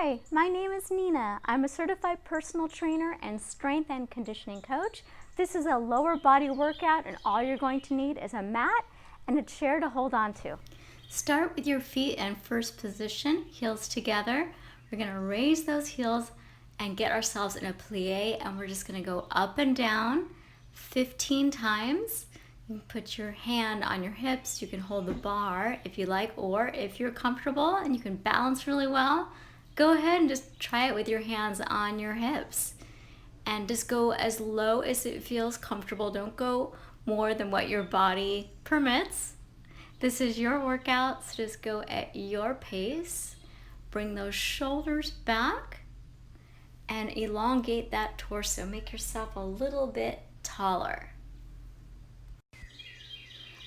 Hi, my name is Nina. I'm a certified personal trainer and strength and conditioning coach. This is a lower body workout, and all you're going to need is a mat and a chair to hold on to. Start with your feet in first position, heels together. We're going to raise those heels and get ourselves in a plie, and we're just going to go up and down 15 times. You can put your hand on your hips. You can hold the bar if you like, or if you're comfortable and you can balance really well, go ahead and just try it with your hands on your hips. And just go as low as it feels comfortable. Don't go more than what your body permits. This is your workout, so just go at your pace. Bring those shoulders back and elongate that torso. Make yourself a little bit taller.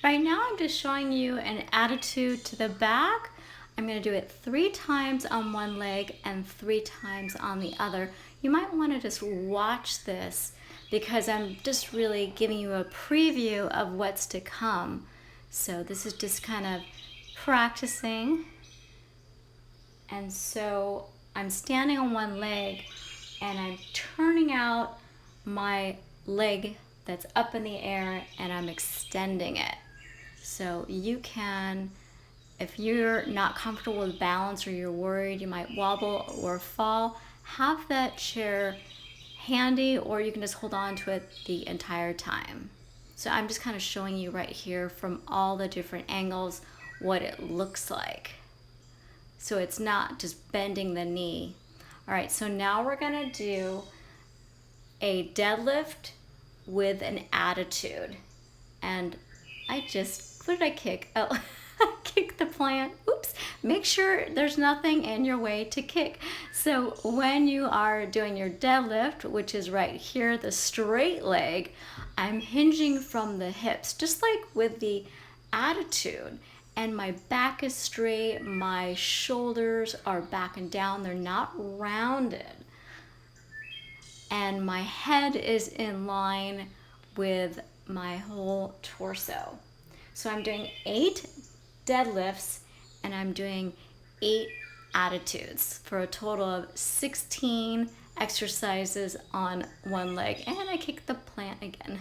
Right now I'm just showing you an attitude to the back. I'm going to do it 3 times on one leg and 3 times on the other. You might want to just watch this because I'm just really giving you a preview of what's to come. So this is just kind of practicing. And so I'm standing on one leg and I'm turning out my leg that's up in the air and I'm extending it. So you can, if you're not comfortable with balance or you're worried you might wobble or fall, have that chair handy, or you can just hold on to it the entire time. So I'm just kind of showing you right here from all the different angles what it looks like. So it's not just bending the knee. All right, so now we're gonna do a deadlift with an attitude. And what did I kick? Oh, I kicked the plant. Oops. Make sure there's nothing in your way to kick. So when you are doing your deadlift, which is right here, the straight leg, I'm hinging from the hips, just like with the attitude. And my back is straight, my shoulders are back and down, they're not rounded. And my head is in line with my whole torso. So I'm doing 8 deadlifts and I'm doing 8 attitudes for a total of 16 exercises on one leg. And I kicked the plant again.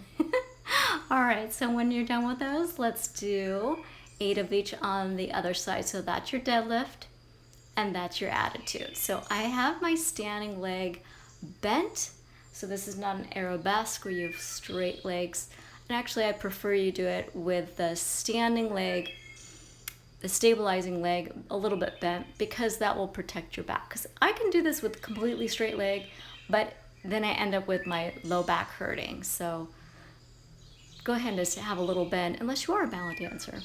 All right, so when you're done with those, let's do 8 of each on the other side. So that's your deadlift and that's your attitude. So I have my standing leg bent. So this is not an arabesque where you have straight legs. And actually I prefer you do it with the standing leg, the stabilizing leg a little bit bent, because that will protect your back. Because I can do this with completely straight leg, but then I end up with my low back hurting. So go ahead and just have a little bend, unless you are a ballet dancer.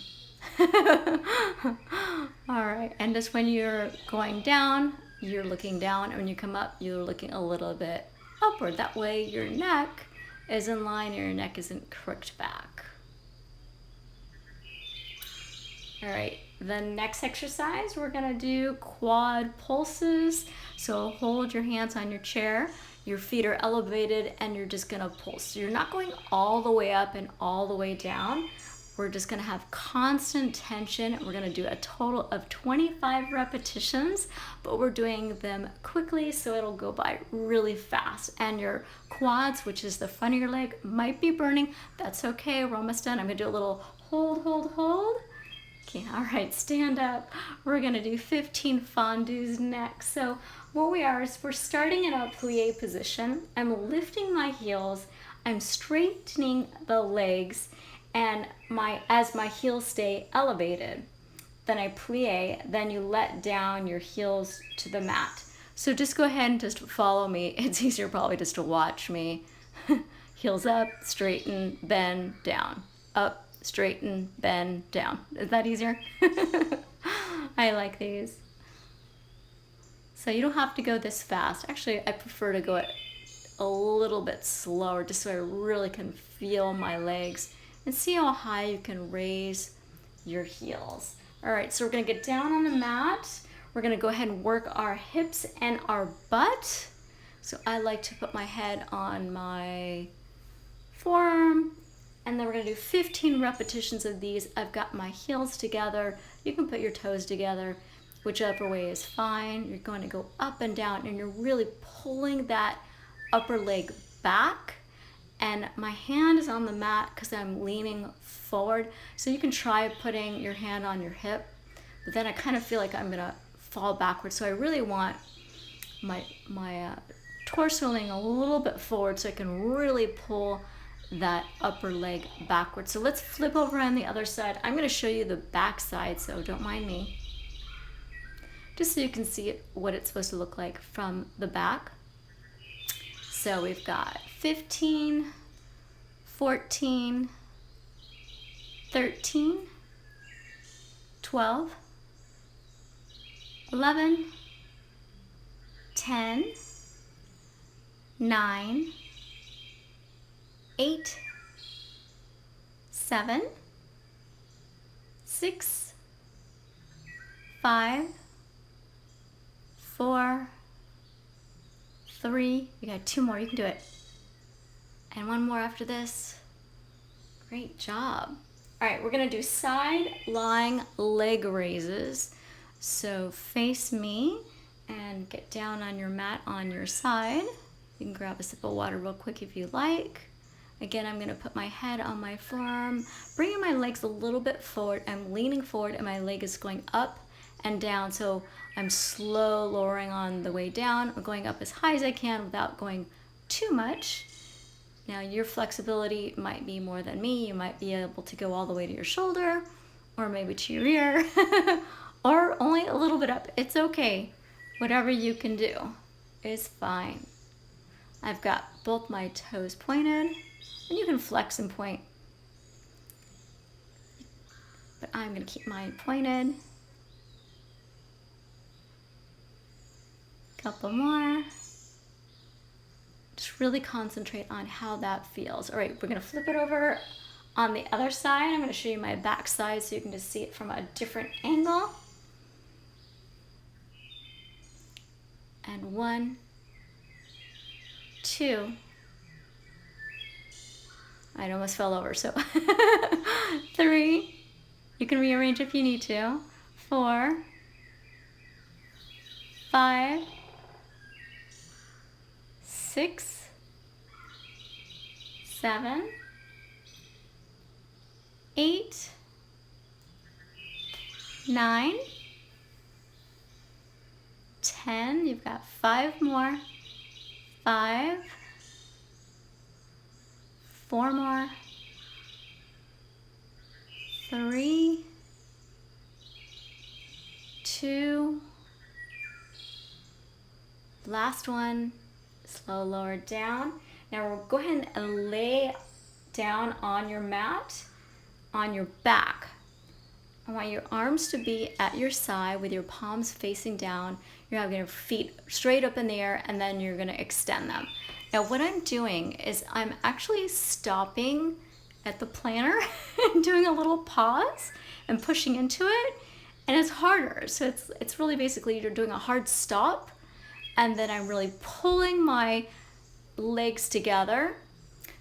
All right, and just when you're going down, you're looking down, and when you come up, you're looking a little bit upward. That way your neck is in line and your neck isn't crooked back. All right, the next exercise, we're gonna do quad pulses. So hold your hands on your chair, your feet are elevated, and you're just gonna pulse. So you're not going all the way up and all the way down. We're just gonna have constant tension. We're gonna do a total of 25 repetitions, but we're doing them quickly so it'll go by really fast. And your quads, which is the front of your leg, might be burning. That's okay, we're almost done. I'm gonna do a little hold, hold, hold. Okay, all right, stand up. We're gonna do 15 fondues next. So what we are is we're starting in a plie position. I'm lifting my heels, I'm straightening the legs, and as my heels stay elevated, then I plie, then you let down your heels to the mat. So just go ahead and just follow me. It's easier probably just to watch me. Heels up, straighten, bend, down. Up, straighten, bend, down. Is that easier? I like these. So you don't have to go this fast. Actually, I prefer to go a little bit slower just so I really can feel my legs and see how high you can raise your heels. All right, so we're gonna get down on the mat. We're gonna go ahead and work our hips and our butt. So I like to put my head on my forearm, and then we're gonna do 15 repetitions of these. I've got my heels together. You can put your toes together. whichever way is fine. You're going to go up and down, and you're really pulling that upper leg back. And my hand is on the mat because I'm leaning forward. So you can try putting your hand on your hip, but then I kind of feel like I'm gonna fall backwards. So I really want my torso leaning a little bit forward so I can really pull that upper leg backwards. So let's flip over on the other side. I'm gonna show you the back side, so don't mind me. Just so you can see what it's supposed to look like from the back. So we've got 15, 14, 13, 12, 11, 10, 9, 8, 7, 6, 5, 4, 3, you got 2 more, you can do it. And 1 more after this. Great job. All right, we're gonna do side lying leg raises. So face me and get down on your mat on your side. You can grab a sip of water real quick if you like. Again, I'm gonna put my head on my forearm, bringing my legs a little bit forward. I'm leaning forward and my leg is going up and down. So I'm slow lowering on the way down. I'm going up as high as I can without going too much. Now your flexibility might be more than me. You might be able to go all the way to your shoulder or maybe to your ear or only a little bit up. It's okay. Whatever you can do is fine. I've got both my toes pointed and you can flex and point. But I'm gonna keep mine pointed. Couple more. Just really concentrate on how that feels. All right, we're gonna flip it over on the other side. I'm gonna show you my back side so you can just see it from a different angle. And 1, 2. I almost fell over, so 3. You can rearrange if you need to. 4, 5, 6, 7, 8, 9, 10. You've got 5 more. 5, 4 more. 3, 2. Last one. Slow lower down. Now we'll go ahead and lay down on your mat on your back. I want your arms to be at your side with your palms facing down. You're having your feet straight up in the air and then you're gonna extend them. Now what I'm doing is I'm actually stopping at the planner and doing a little pause and pushing into it, and it's harder. So it's really basically you're doing a hard stop and then I'm really pulling my legs together.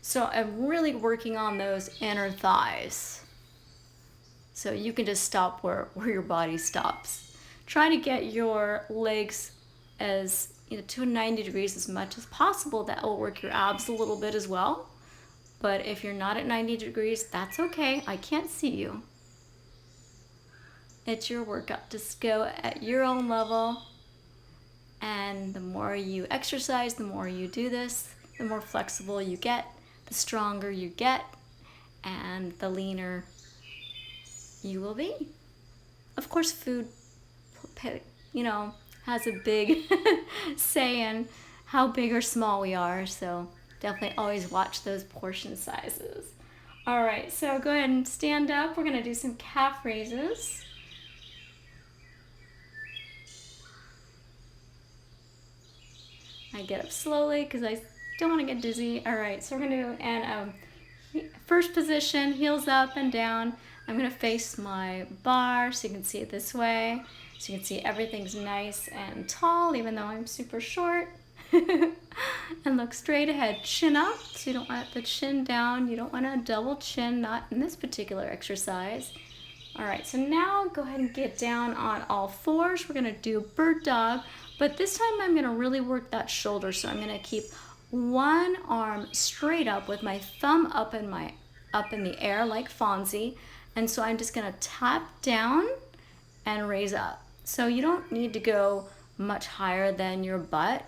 So I'm really working on those inner thighs. So you can just stop where your body stops. Try to get your legs as to 90 degrees as much as possible. That will work your abs a little bit as well. But if you're not at 90 degrees, that's okay. I can't see you. It's your workout. Just go at your own level. And the more you exercise, the more you do this, the more flexible you get, the stronger you get, and the leaner you will be. Of course, food, has a big say in how big or small we are, so definitely always watch those portion sizes. All right, so go ahead and stand up. We're gonna do some calf raises. I get up slowly because I don't want to get dizzy. All right, so we're gonna do first position, heels up and down. I'm gonna face my bar so you can see it this way. So you can see everything's nice and tall, even though I'm super short. And look straight ahead, chin up. So you don't want the chin down. You don't want a double chin, not in this particular exercise. All right, so now go ahead and get down on all fours. We're gonna do bird dog, but this time I'm gonna really work that shoulder. So I'm gonna keep one arm straight up with my thumb up in the air like Fonzie. And so I'm just gonna tap down and raise up. So you don't need to go much higher than your butt.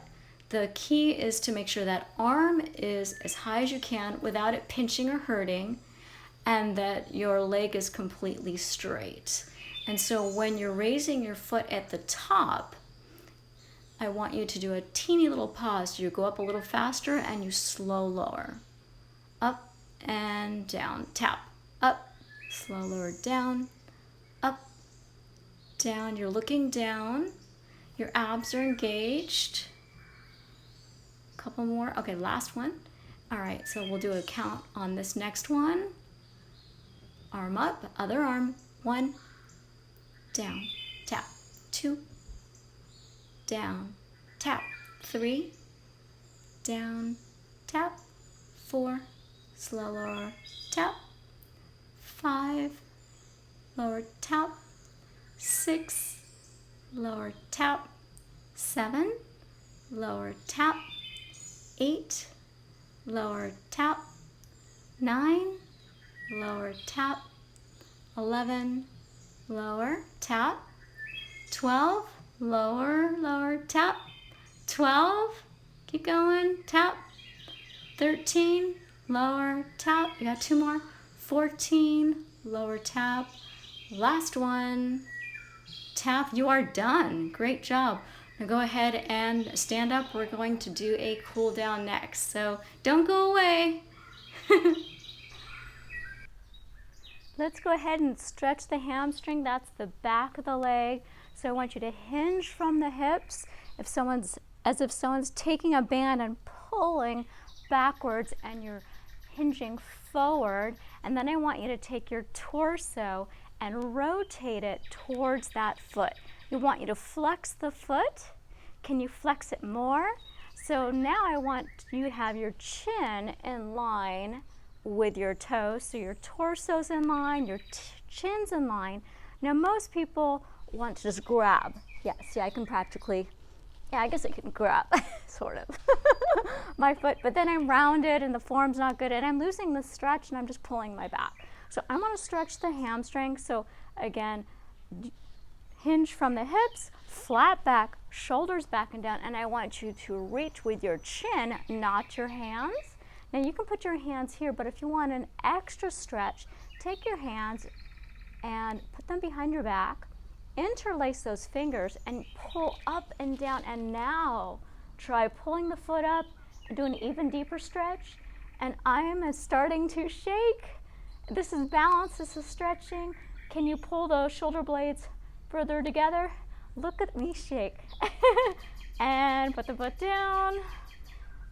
The key is to make sure that arm is as high as you can without it pinching or hurting, and that your leg is completely straight. And so when you're raising your foot at the top, I want you to do a teeny little pause. You go up a little faster and you slow lower. Up and down, tap, up, slow lower, down, up, down. You're looking down. Your abs are engaged. A couple more. Okay, last one. All right, so we'll do a count on this next one. Arm up, other arm, 1, down, tap, 2, down, tap, 3, down, tap, 4, slow lower, tap, 5, lower tap, 6, lower tap, 7, lower tap, 8, lower tap, 9, lower tap, 11, lower tap, 12, lower tap, 12, keep going, tap, 13, lower tap, you got 2 more, 14, lower tap, last one, tap. You are done. Great job. Now go ahead and stand up. We're going to do a cool down next, so don't go away. Let's go ahead and stretch the hamstring. That's the back of the leg. So I want you to hinge from the hips as if someone's taking a band and pulling backwards, and you're hinging forward. And then I want you to take your torso and rotate it towards that foot. We want you to flex the foot. Can you flex it more? So now I want you to have your chin in line with your toes. So your torso's in line, your chin's in line. Now most people want to just grab. Yeah, see, I can practically, yeah, I guess I can grab, sort of, my foot, but then I'm rounded and the form's not good and I'm losing the stretch and I'm just pulling my back. So I want to stretch the hamstring. So again, hinge from the hips, flat back, shoulders back and down, and I want you to reach with your chin, not your hands. Now you can put your hands here, but if you want an extra stretch, take your hands and put them behind your back, interlace those fingers and pull up and down, and now try pulling the foot up and do an even deeper stretch. And I am starting to shake. This is balance, this is stretching. Can you pull those shoulder blades further together? Look at me shake. And put the foot down,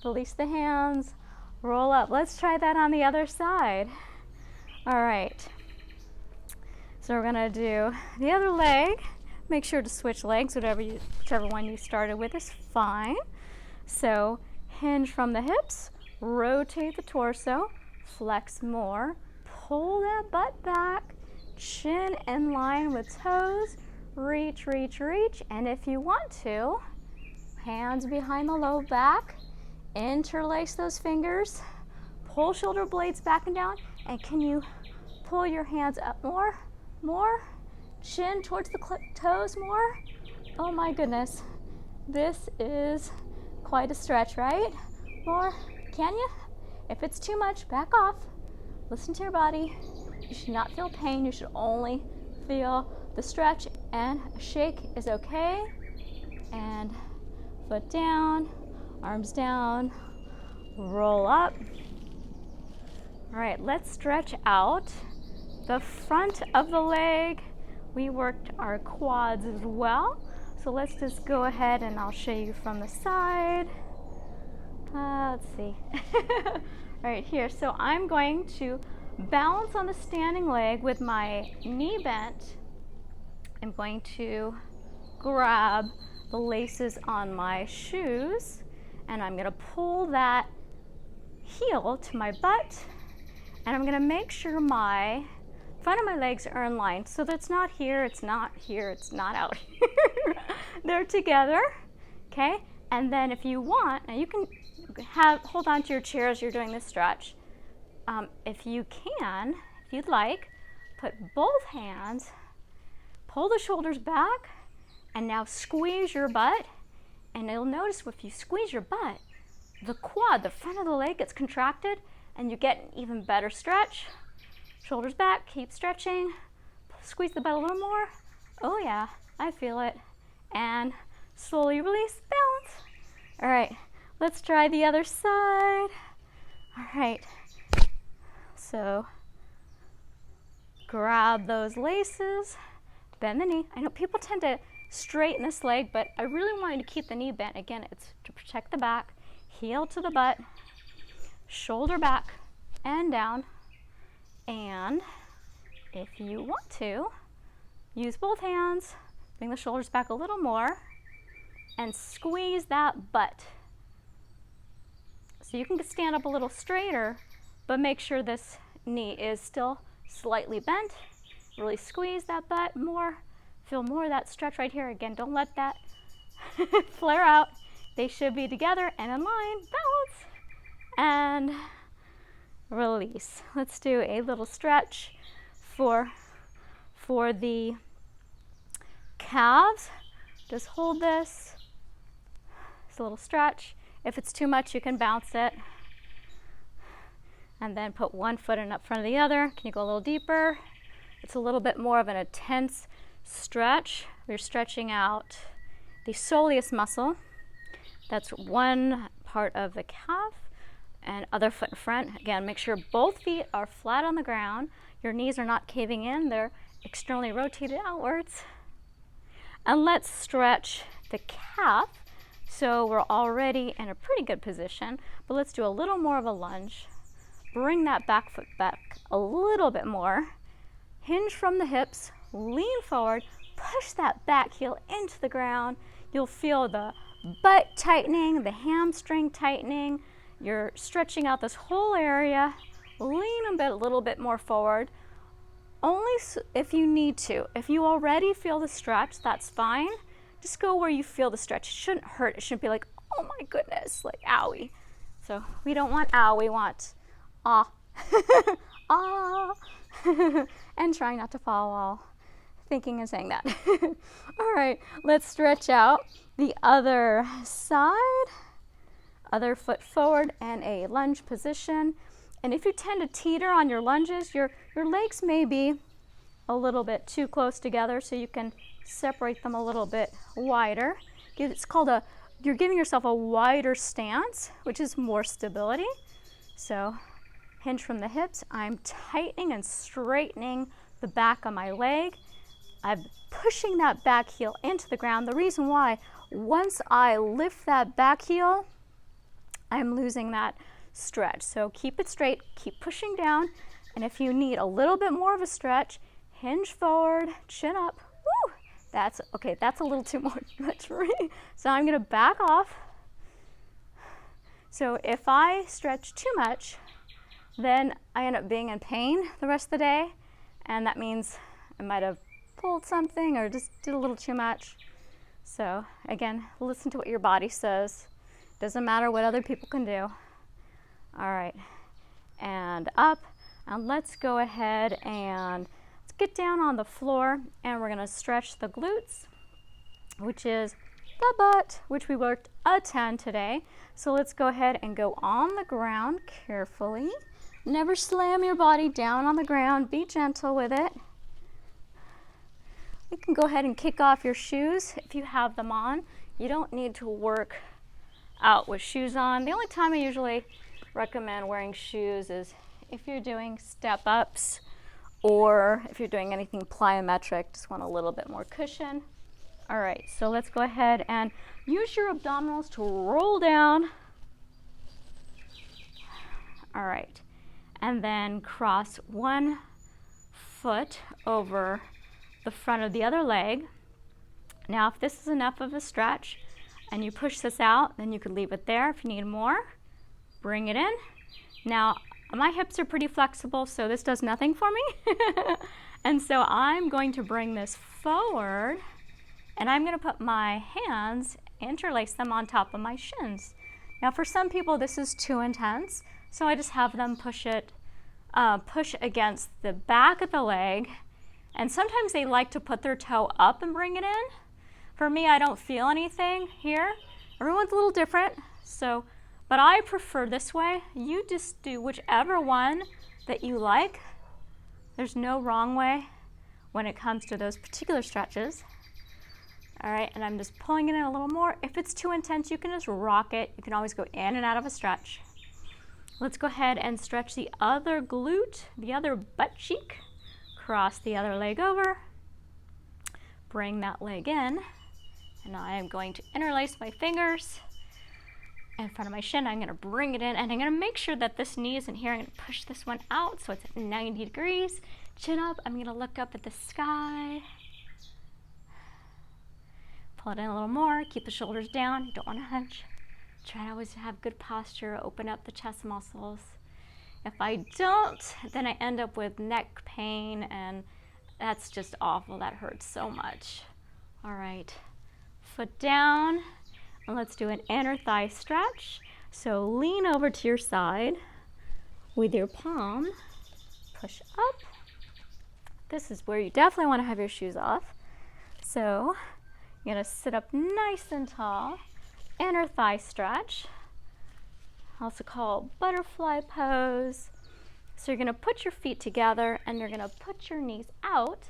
release the hands, roll up. Let's try that on the other side. All right. So we're gonna do the other leg. Make sure to switch legs, whichever one you started with is fine. So hinge from the hips, rotate the torso, flex more, pull that butt back, chin in line with toes, reach, reach, reach, and if you want to, hands behind the low back, interlace those fingers, pull shoulder blades back and down, and can you pull your hands up more, chin towards the toes more? Oh my goodness, this is quite a stretch, right? More, can you? If it's too much, back off. Listen to your body. You should not feel pain, you should only feel the stretch, and a shake is okay. And foot down, arms down, roll up. All right, let's stretch out the front of the leg. We worked our quads as well. So let's just go ahead and I'll show you from the side. Let's see. Right here, so I'm going to balance on the standing leg with my knee bent. I'm going to grab the laces on my shoes and I'm going to pull that heel to my butt, and I'm going to make sure my front of my legs are in line. So that's not here, it's not here, it's not out here. They're together, okay? And then if you want, now you can hold on to your chair as you're doing this stretch. If you can, if you'd like, put both hands, pull the shoulders back, and now squeeze your butt. And you'll notice if you squeeze your butt, the quad, the front of the leg gets contracted, and you get an even better stretch. Shoulders back, keep stretching. Squeeze the butt a little more. Oh yeah, I feel it. And slowly release, balance. All right, let's try the other side. All right, so grab those laces, bend the knee. I know people tend to straighten this leg, but I really want you to keep the knee bent. Again, it's to protect the back. Heel to the butt, shoulder back and down. And if you want to, use both hands, bring the shoulders back a little more, and squeeze that butt. So you can stand up a little straighter, but make sure this knee is still slightly bent. Really squeeze that butt more. Feel more of that stretch right here. Again, don't let that flare out. They should be together and in line. Balance. And release. Let's do a little stretch for the calves. Just hold this. It's a little stretch. If it's too much, you can bounce it. And then put one foot in up front of the other. Can you go a little deeper? It's a little bit more of an intense stretch. We're stretching out the soleus muscle. That's one part of the calf. And other foot in front. Again, make sure both feet are flat on the ground. Your knees are not caving in. They're externally rotated outwards. And let's stretch the calf. So we're already in a pretty good position, but let's do a little more of a lunge. Bring that back foot back a little bit more. Hinge from the hips, lean forward, push that back heel into the ground. You'll feel the butt tightening, the hamstring tightening. You're stretching out this whole area. Lean a little bit more forward. Only if you need to. If you already feel the stretch, that's fine. Just go where you feel the stretch. It shouldn't hurt. It shouldn't be like, oh my goodness, like owie. So we don't want ow, we want ah. Ah. And trying not to fall while thinking and saying that. All right, let's stretch out the other side. Other foot forward and a lunge position. And if you tend to teeter on your lunges, your legs may be a little bit too close together, so you can separate them a little bit wider. It's called you're giving yourself a wider stance, which is more stability. So hinge from the hips. I'm tightening and straightening the back of my leg. I'm pushing that back heel into the ground. The reason why, once I lift that back heel, I'm losing that stretch. So keep it straight, keep pushing down, and if you need a little bit more of a stretch, hinge forward, chin up. Woo! That's okay, that's a little too much for me. So I'm gonna back off. So if I stretch too much, then I end up being in pain the rest of the day, and that means I might have pulled something or just did a little too much. So again, listen to what your body says. Doesn't matter what other people can do. All right, and up, and let's go ahead and let's get down on the floor, and we're gonna stretch the glutes, which is the butt, which we worked a ton today. So let's go ahead and go on the ground carefully. Never slam your body down on the ground, be gentle with it. You can go ahead and kick off your shoes if you have them on. You don't need to work out with shoes on. The only time I usually recommend wearing shoes is if you're doing step-ups or if you're doing anything plyometric, just want a little bit more cushion. All right, so let's go ahead and use your abdominals to roll down. All right, and then cross one foot over the front of the other leg. Now, if this is enough of a stretch and you push this out, then you could leave it there. If you need more, bring it in. Now, my hips are pretty flexible, so this does nothing for me. And so I'm going to bring this forward, and I'm going to put my hands, interlace them on top of my shins. Now for some people this is too intense, so I just have them push against the back of the leg, and sometimes they like to put their toe up and bring it in. For me, I don't feel anything here. Everyone's a little different, but I prefer this way. You just do whichever one that you like. There's no wrong way when it comes to those particular stretches. All right, and I'm just pulling it in a little more. If it's too intense, you can just rock it. You can always go in and out of a stretch. Let's go ahead and stretch the other glute, the other butt cheek. Cross the other leg over. Bring that leg in. And I am going to interlace my fingers in front of my shin. I'm going to bring it in, and I'm going to make sure that this knee isn't here. I'm going to push this one out so it's at 90 degrees. Chin up. I'm going to look up at the sky. Pull it in a little more. Keep the shoulders down. You don't want to hunch. Try to always have good posture. Open up the chest muscles. If I don't, then I end up with neck pain, and that's just awful. That hurts so much. All right. Foot down, and let's do an inner thigh stretch. So lean over to your side with your palm. Push up. This is where you definitely want to have your shoes off. So you're going to sit up nice and tall. Inner thigh stretch, also called butterfly pose. So you're going to put your feet together, and you're going to put your knees out,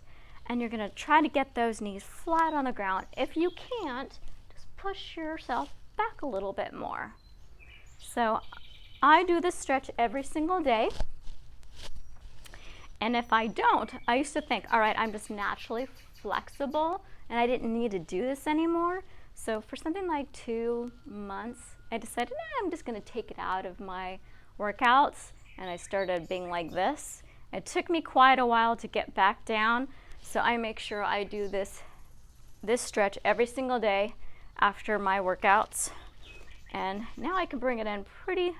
and you're going to try to get those knees flat on the ground. If you can't, just push yourself back a little bit more. So I do this stretch every single day. And if I don't, I used to think, all right, I'm just naturally flexible, and I didn't need to do this anymore. So for something like 2 months, I decided, I'm just going to take it out of my workouts, and I started being like this. It took me quite a while to get back down, so I make sure I do this stretch every single day after my workouts. And now I can bring it in pretty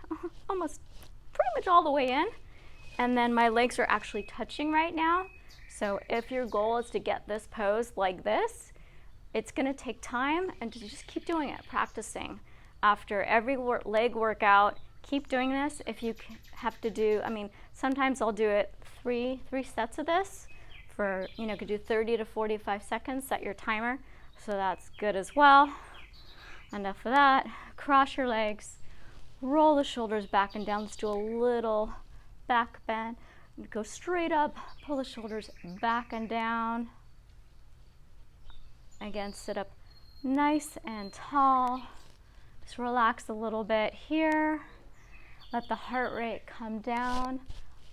much all the way in. And then my legs are actually touching right now. So if your goal is to get this pose like this, it's going to take time, and to just keep doing it, practicing. After every leg workout, keep doing this. If you have to do, sometimes I'll do it three sets of this for, could do 30 to 45 seconds, set your timer. So that's good as well. Enough of that. Cross your legs, roll the shoulders back and down. Let's do a little back bend. Go straight up, pull the shoulders back and down. Again, sit up nice and tall. Just relax a little bit here. Let the heart rate come down.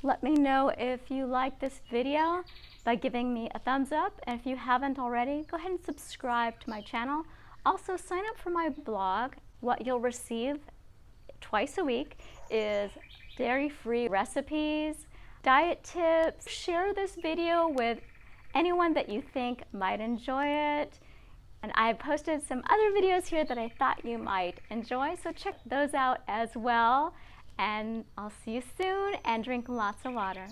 Let me know if you like this video by giving me a thumbs up. And if you haven't already, go ahead and subscribe to my channel. Also, sign up for my blog. What you'll receive twice a week is dairy-free recipes, diet tips. Share this video with anyone that you think might enjoy it. And I posted some other videos here that I thought you might enjoy, so check those out as well. And I'll see you soon, and drink lots of water.